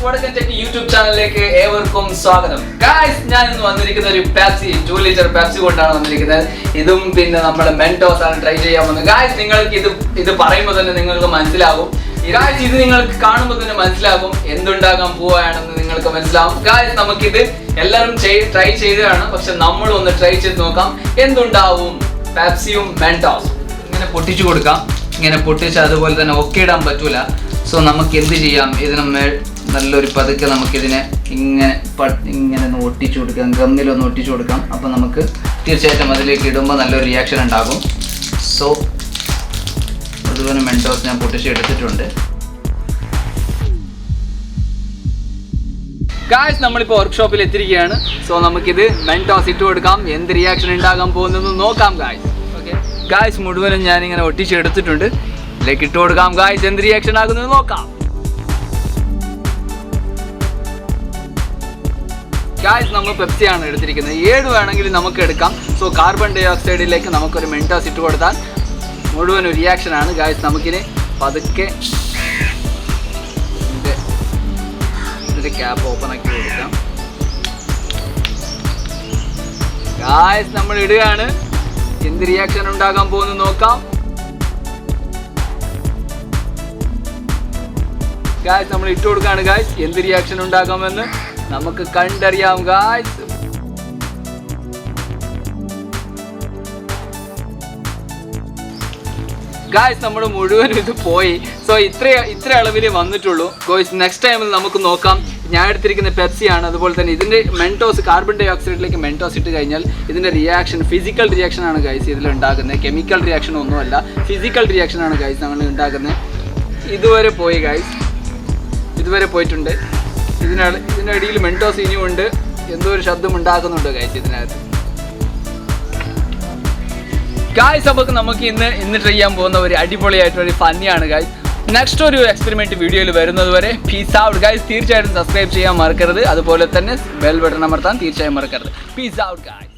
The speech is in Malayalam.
യൂട്യൂബ് ചാനലിലേക്ക് ഏവർക്കും സ്വാഗതം. ഗായ്സ്, ഞാൻ ഇന്ന് വന്നിരിക്കുന്ന ഒരു പെപ്സി 2 ലിറ്റർ പെപ്സി കൊണ്ടാണ് വന്നിരിക്കുന്നത്. ഇതും പിന്നെ നമ്മുടെ മെന്റോസ് ആണ് ട്രൈ ചെയ്യാൻ പോകുന്നത്. ഗായ്സ്, നിങ്ങൾക്ക് ഇത് പറയുമ്പോൾ തന്നെ നിങ്ങൾക്ക് മനസ്സിലാകും. ഗായ്സ്, ഇത് നിങ്ങൾക്ക് കാണുമ്പോൾ തന്നെ മനസ്സിലാകും എന്തുണ്ടാകാൻ പോവുകയാണെന്ന് നിങ്ങൾക്ക് മനസ്സിലാവും. ഗായ്സ്, നമുക്കിത് എല്ലാവരും ട്രൈ ചെയ്തതാണ്. പക്ഷെ നമ്മൾ ഒന്ന് ട്രൈ ചെയ്ത് നോക്കാം എന്തുണ്ടാവും. പെപ്സിയും മെന്റോസ് ഇങ്ങനെ പൊട്ടിച്ചു കൊടുക്കാം. ഇങ്ങനെ പൊട്ടിച്ച് അതുപോലെ തന്നെ ഒക്കെ ഇടാൻ പറ്റൂല. സോ നമുക്ക് എന്ത് ചെയ്യാം, ഇതിന് നല്ലൊരു പതുക്കെ നമുക്കിതിനെ ഇങ്ങനെ ഒന്ന് ഒട്ടിച്ചു കൊടുക്കാം, ഗമ്മിലൊന്ന് ഒട്ടിച്ചു കൊടുക്കാം. അപ്പോൾ നമുക്ക് തീർച്ചയായിട്ടും അതിലേക്ക് ഇടുമ്പോൾ നല്ലൊരു റിയാക്ഷൻ ഉണ്ടാകും. സോ അതുപോലെ മെന്റോസ് ഞാൻ പൊട്ടിച്ച് എടുത്തിട്ടുണ്ട്. ഗായ്സ്, നമ്മളിപ്പോൾ വർക്ക്ഷോപ്പിൽ എത്തിയിരിക്കുകയാണ്. സോ നമുക്കിത് മെന്റോസ് ഇട്ട് കൊടുക്കാം. എന്ത് റിയാക്ഷൻ ഉണ്ടാകാൻ പോകുന്നതെന്ന് നോക്കാം ഗായ്സ്. ഓക്കെ ഗായ്സ്, മുഴുവനും ഞാനിങ്ങനെ ഒട്ടിച്ച് എടുത്തിട്ടുണ്ട്. ഇതിലേക്ക് ഇട്ട് കൊടുക്കാം. ഗായ്സ്, എന്ത് റിയാക്ഷൻ ആകുന്നത് നോക്കാം. ഗായ്സ്, നമ്മൾ പെപ്സിയാണ് എടുത്തിരിക്കുന്നത്. 7 വേണമെങ്കിൽ നമുക്ക് എടുക്കാം. സോ കാർബൺ ഡൈ ഓക്സൈഡിലേക്ക് നമുക്കൊരു മെന്റോസ് ഇട്ട് കൊടുത്താൽ മുഴുവൻ ഒരു റിയാക്ഷനാണ്. ഗായ്സ്, നമുക്കിനി പതുക്കെ ഇതിൻ്റെ ക്യാപ്പ് ഓപ്പൺ ആക്കി കൊടുക്കാം. ഗായ്സ്, നമ്മൾ ഇടുകയാണ്. എന്ത് റിയാക്ഷൻ ഉണ്ടാകാൻ പോകുന്നത് നോക്കാം. ഗായ്സ്, നമ്മൾ ഇട്ട് കൊടുക്കുകയാണ്. ഗായ്സ്, എന്ത് റിയാക്ഷൻ ഉണ്ടാകാമെന്ന് നമുക്ക് കണ്ടറിയാം. ഗായ്സ്, ഗായ്സ്, നമ്മുടെ മുഴുവൻ ഇത് പോയി. സോ ഇത്ര അളവിൽ വന്നിട്ടുള്ളൂ. ഗോയ്സ്, നെക്സ്റ്റ് ടൈമിൽ നമുക്ക് നോക്കാം. ഞാൻ എടുത്തിരിക്കുന്ന പെപ്സിയാണ്. അതുപോലെ തന്നെ ഇതിൻ്റെ മെന്റോസ് കാർബൺ ഡൈ ഓക്സൈഡിലേക്ക് മെന്റോസ് ഇട്ട് കഴിഞ്ഞാൽ ഇതിൻ്റെ റിയാക്ഷൻ ഫിസിക്കൽ റിയാക്ഷനാണ് ഗായ്സ് ഇതിൽ ഉണ്ടാക്കുന്നത്. കെമിക്കൽ റിയാക്ഷൻ ഒന്നുമല്ല, ഫിസിക്കൽ റിയാക്ഷനാണ് ഗായ്സ് നമ്മൾ ഉണ്ടാക്കുന്നത്. ഇതുവരെ പോയി ഗായ്സ്, ഇതുവരെ പോയിട്ടുണ്ട്. ഇതിനടിയിൽ മെന്റോസ് ഇനിയുണ്ട്. എന്തോ ഒരു ശബ്ദം ഉണ്ടാക്കുന്നുണ്ട് ഗായ്സ് ഇതിനകത്ത്. ഗായ്സ്, അപ്പോൾ നമുക്ക് ഇന്ന് ട്രൈ ചെയ്യാൻ പോകുന്ന ഒരു അടിപൊളിയായിട്ടൊരു ഫന്നിയാണ് ഗായ്സ്. നെക്സ്റ്റ് ഒരു എക്സ്പെരിമെന്റ് വീഡിയോയിൽ വരുന്നത് വരെ പീസ് ഔട്ട് ഗായ്സ്. തീർച്ചയായിട്ടും സബ്സ്ക്രൈബ് ചെയ്യാൻ മറക്കരുത്. അതുപോലെ തന്നെ ബെൽ ബട്ടൺ അമർത്താൻ തീർച്ചയായും മറക്കരുത്. Peace out guys.